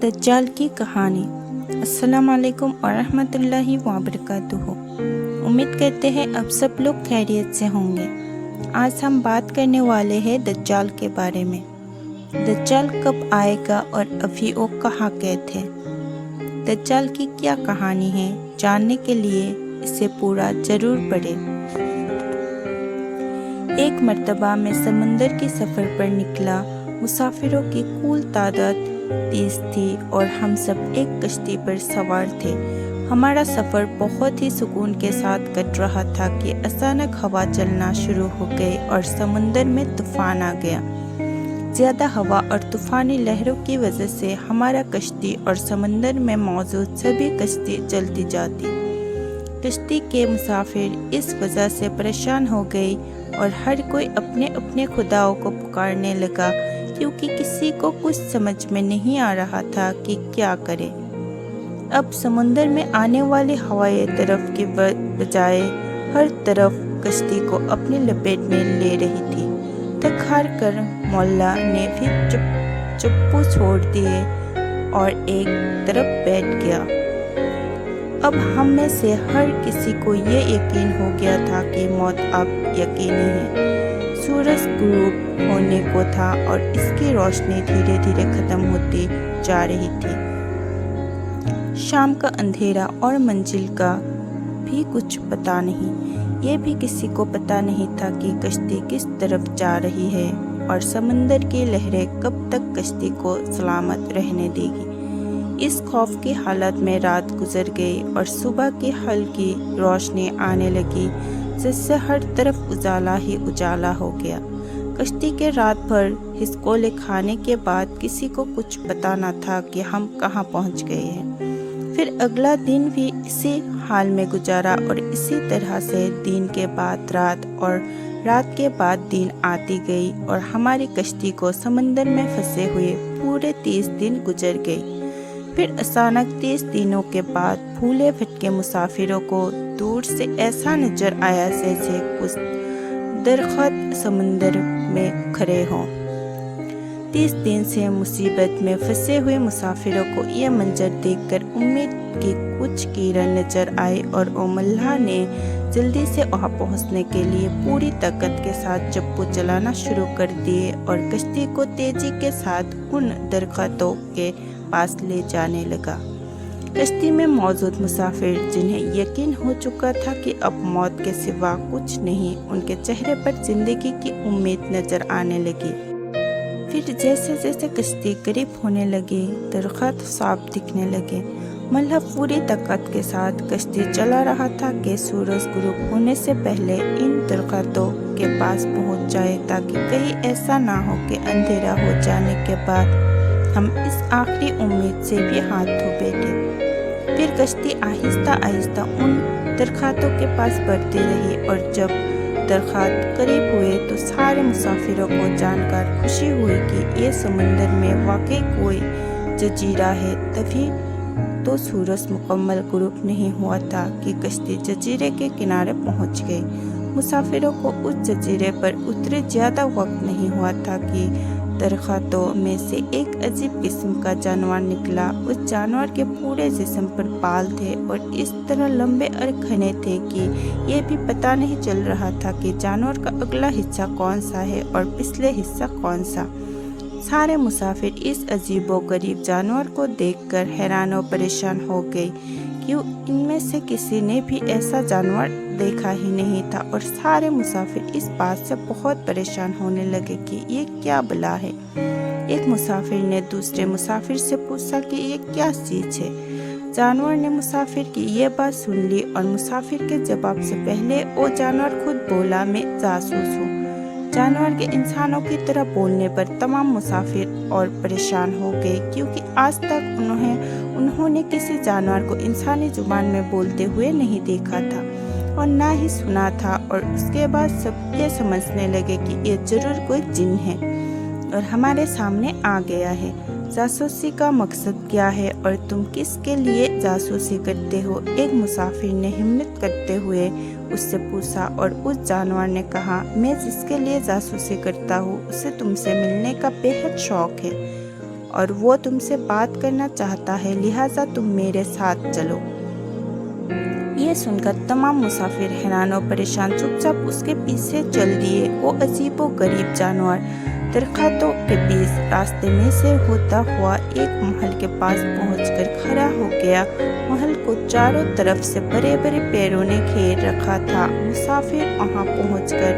दज्जाल की कहानी। अस्सलाम वालेकुम और रहमतुल्लाहि व बरकातुहू। उम्मीद करते हैं अब सब लोग खैरियत से होंगे। आज हम बात करने वाले हैं दज्जाल के बारे में। दज्जाल कब आएगा और अभी वो कहाँ कैद है। दज्जाल की क्या कहानी है, जानने के लिए इसे पूरा जरूर पढ़ें। एक मर्तबा में समंदर के सफ़र पर निकला। मुसाफिरों की कुल तादाद 30 थी और हम सब एक कश्ती पर सवार थे। हमारा सफ़र बहुत ही सुकून के साथ कट रहा था कि अचानक हवा चलना शुरू हो गई और समुंदर में तूफान आ गया। ज़्यादा हवा और तूफ़ानी लहरों की वजह से हमारा कश्ती और समंदर में मौजूद सभी कश्ती चलती जाती। कश्ती के मुसाफिर इस वजह से परेशान हो गई और हर कोई अपने अपने खुदाओं को पुकारने लगा, क्योंकि किसी को कुछ समझ में नहीं आ रहा था कि क्या करे। अब समुंदर में आने वाली हवाएं तरफ के बजाय हर तरफ कश्ती को अपनी लपेट में ले रही थी। थक हार कर मौला ने फिर चप्पू छोड़ दिए और एक तरफ बैठ गया। अब हम में से हर किसी को ये यकीन हो गया था कि मौत अब यकीनी है। सूरज गुरूब होने को था और इसकी रोशनी धीरे धीरे खत्म होती जा रही थी। शाम का अंधेरा और मंजिल का भी कुछ पता नहीं। ये भी किसी को पता नहीं था कि कश्ती किस तरफ जा रही है और समंदर की लहरें कब तक कश्ती को सलामत रहने देगी। इस खौफ की हालत में रात गुजर गई और सुबह की हल्की रोशनी आने लगी, जिससे हर तरफ उजाला ही उजाला हो गया। कश्ती के रात भर हिसकोले खाने के बाद किसी को कुछ पता न था कि हम कहाँ पहुँच गए हैं। फिर अगला दिन भी इसी हाल में गुजारा और इसी तरह से दिन के बाद रात और रात के बाद दिन आती गई और हमारी कश्ती को समंदर में फंसे हुए पूरे 30 दिन गुजर गए। फिर अचानक 30 दिनों के बाद भूले भटके मुसाफिरों को दूर से ऐसा नजर आया जैसे कुछ दरख्त समंदर में खड़े हों। 30 दिन से मुसीबत में फंसे हुए मुसाफिरों को यह मंजर देखकर उम्मीद की कुछ किरण नजर आई और मल्लाह ने जल्दी से वहां पहुंचने के लिए पूरी ताकत के साथ चप्पू चलाना शुरू कर दिए और कश्ती को तेजी के साथ उन दरख्तों के पास ले जाने लगा। कश्ती में मौजूद मुसाफिर, जिन्हें यकीन हो चुका था कि अब मौत के सिवा कुछ नहीं, उनके चेहरे पर जिंदगी की उम्मीद नजर आने लगी। फिर जैसे जैसे कश्ती करीब होने लगी, दरख्त साफ दिखने लगे। मल्लाह पूरी ताकत के साथ कश्ती चला रहा था कि सूरज गुरूब होने से पहले इन दरख्तों के पास पहुंच जाए, ताकि कहीं ऐसा ना हो कि अंधेरा हो जाने के बाद हम इस आखिरी उम्मीद से भी हाथ धो बैठे। फिर कश्ती आहिस्ता आहिस्ता उन दरख्तों के पास बढ़ती रही और जब दरख्त करीब हुए तो सारे मुसाफिरों को जानकर खुशी हुई कि ये समंदर में वाकई कोई जजीरा है। तभी तो सूरज मुकम्मल गुरूब नहीं हुआ था कि कश्ती जजीरे के किनारे पहुंच गई। मुसाफिरों को उस जजीरे पर उतरे ज़्यादा वक्त नहीं हुआ था कि दरख्तों में से एक अजीब किस्म का जानवर निकला। उस जानवर के पूरे जिस्म पर बाल थे और इस तरह लंबे और घने थे कि ये भी पता नहीं चल रहा था कि जानवर का अगला हिस्सा कौन सा है और पिछले हिस्सा कौन सा। सारे मुसाफिर इस अजीबोगरीब जानवर को देखकर हैरान और परेशान हो गए, क्यों इनमें से किसी ने भी ऐसा जानवर देखा ही नहीं था। और सारे मुसाफिर इस बात से बहुत परेशान होने लगे कि ये क्या बला है। एक मुसाफिर ने दूसरे मुसाफिर से पूछा कि ये क्या चीज़ है। जानवर ने मुसाफिर की ये बात सुन ली और मुसाफिर के जवाब से पहले वो जानवर खुद बोला, मैं जासूस हूँ। जानवर के इंसानों की तरह बोलने पर तमाम मुसाफिर और परेशान हो गए, क्योंकि आज तक उन्होंने किसी जानवर को इंसानी जुबान में बोलते हुए नहीं देखा था और ना ही सुना था। और उसके बाद सब ये समझने लगे कि ये जरूर कोई जिन है और हमारे सामने आ गया है। जासूसी का मकसद क्या है और तुम किसके लिए जासूसी करते हो? एक मुसाफिर ने हिम्मत करते हुए उससे पूछा और उस जानवर ने कहा, मैं जिसके लिए जासूसी करता हूँ उसे तुमसे मिलने का बेहद शौक है اور وہ تم سے بات کرنا چاہتا ہے، لہٰذا تم میرے ساتھ چلو۔ یہ سن کر تمام مسافر حیران و پریشان چپ چاپ اس کے پیچھے چل دیے۔ وہ عجیب و غریب جانور درختوں کے بیچ راستے میں سے ہوتا ہوا ایک محل کے پاس پہنچ کر کھڑا ہو گیا۔ محل کو چاروں طرف سے بڑے بڑے پیڑوں نے گھیر رکھا تھا۔ مسافر وہاں پہنچ کر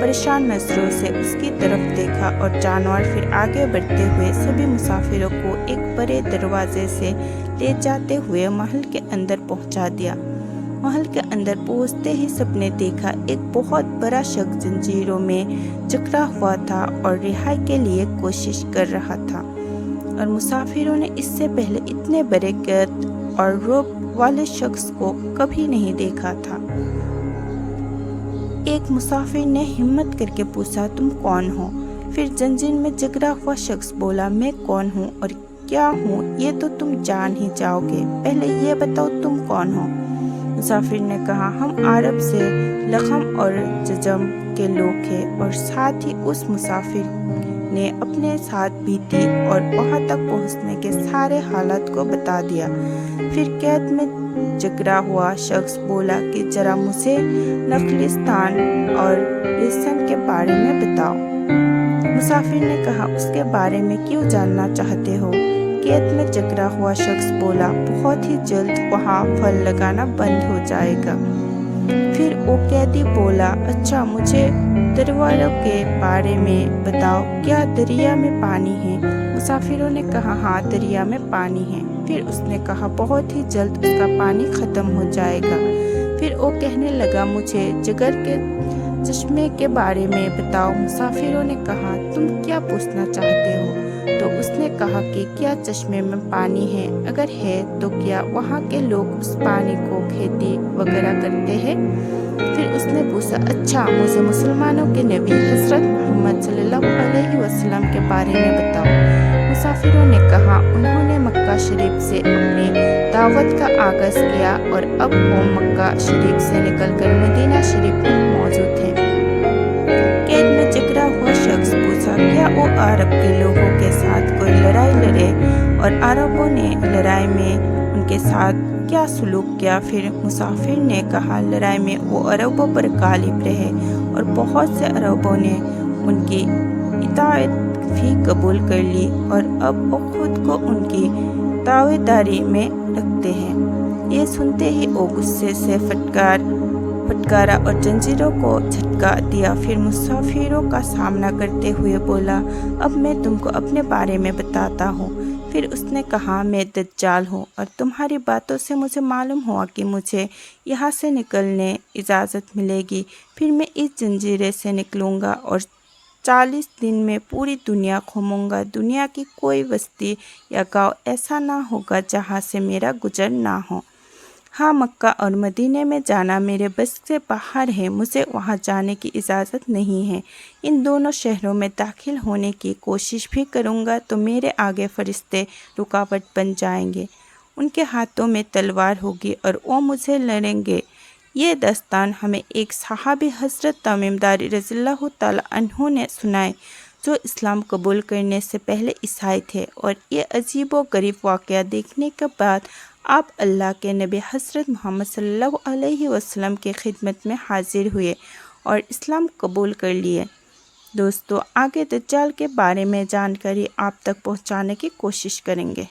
پریشان نظروں سے اس کی طرف دیکھا اور جانور پھر آگے بڑھتے ہوئے سبھی مسافروں کو ایک بڑے دروازے سے لے جاتے ہوئے محل کے اندر پہنچا دیا۔ محل کے اندر پہنچتے ہی سب نے دیکھا ایک بہت بڑا شخص زنجیروں میں جکڑا ہوا تھا اور رہائی کے لیے کوشش کر رہا تھا، اور مسافروں نے اس سے پہلے اتنے بڑے قید اور رعب والے شخص کو کبھی نہیں دیکھا تھا۔ ایک مسافر نے ہمت کر کے پوچھا، تم کون ہو؟ پھر زنجیر میں جکڑا ہوا شخص بولا، میں کون ہوں اور کیا ہوں یہ تو تم جان ہی جاؤ گے، پہلے یہ بتاؤ تم کون ہو؟ مسافر نے کہا، ہم عرب سے لخم اور جزم کے لوگ ہیں۔ اور ساتھ ہی اس مسافر نے اپنے ساتھ بیتی اور وہاں تک پہنچنے کے سارے حالات کو بتا دیا۔ پھر قید میں جکڑا ہوا شخص بولا کہ ذرا مجھے نخلستان اور ریشم کے بارے میں بتاؤ۔ مسافر نے کہا، اس کے بارے میں کیوں جاننا چاہتے ہو؟ قید میں جکڑا ہوا شخص بولا، بہت ہی جلد وہاں پھل لگانا بند ہو جائے گا۔ پھر وہ قیدی بولا، اچھا مجھے دریاؤں کے بارے میں بتاؤ، کیا دریا میں پانی ہے؟ مسافروں نے کہا، ہاں دریا میں پانی ہے۔ پھر اس نے کہا، بہت ہی جلد اس کا پانی ختم ہو جائے گا۔ پھر وہ کہنے لگا، مجھے جگر کے چشمے کے بارے میں بتاؤ۔ مسافروں نے کہا، تم کیا پوچھنا چاہتے ہو؟ تو اس نے کہا کہ کیا چشمے میں پانی ہے؟ اگر ہے تو کیا وہاں کے لوگ اس پانی کو کھیتی وغیرہ کرتے ہیں؟ پھر اس نے پوچھا، اچھا مجھے مسلمانوں کے نبی حضرت محمد صلی اللہ علیہ وسلم کے بارے میں بتاؤ۔ مسافروں نے کہا، انہوں نے مکہ شریف سے اپنی دعوت کا آغاز کیا اور اب وہ مکہ شریف سے نکل کر مدینہ شریف میں موجود ہیں۔ قید میں جکڑا ہوا شخص پوچھا، کیا وہ عرب کے لوگوں کے ساتھ کوئی لڑائی لڑے اور عربوں نے لڑائی میں ان کے ساتھ کیا سلوک کیا؟ پھر مسافر نے کہا، لڑائی میں وہ عربوں پر غالب رہے اور بہت سے عربوں نے ان کی اطاعت بھی قبول کر لی اور اب وہ خود کو ان کی تابعداری میں رکھتے ہیں۔ یہ سنتے ہی وہ غصے سے پھٹکارا اور زنجیروں کو جھٹکا دیا۔ پھر مسافروں کا سامنا کرتے ہوئے بولا، اب میں تم کو اپنے بارے میں بتاتا ہوں۔ پھر اس نے کہا، میں دجال ہوں اور تمہاری باتوں سے مجھے معلوم ہوا کہ مجھے یہاں سے نکلنے اجازت ملے گی، پھر میں اس زنجیرے سے نکلوں گا اور 40 دن میں پوری دنیا گھوموں گا۔ دنیا کی کوئی بستی یا گاؤں ایسا نہ ہوگا جہاں سے میرا گزر نہ ہو۔ ہاں مکہ اور مدینے میں جانا میرے بس سے باہر ہے، مجھے وہاں جانے کی اجازت نہیں ہے۔ ان دونوں شہروں میں داخل ہونے کی کوشش بھی کروں گا تو میرے آگے فرشتے رکاوٹ بن جائیں گے، ان کے ہاتھوں میں تلوار ہوگی اور وہ مجھے لڑیں گے۔ یہ داستان ہمیں ایک صحابی حضرت تمیم داری رضی اللہ تعالیٰ عنہ نے سنائی، جو اسلام قبول کرنے سے پہلے عیسائی تھے، اور یہ عجیب و غریب واقعہ دیکھنے کے بعد آپ اللہ کے نبی حضرت محمد صلی اللہ علیہ وسلم کی خدمت میں حاضر ہوئے اور اسلام قبول کر لیے۔ دوستو، آگے دجال کے بارے میں جانکاری آپ تک پہنچانے کی کوشش کریں گے۔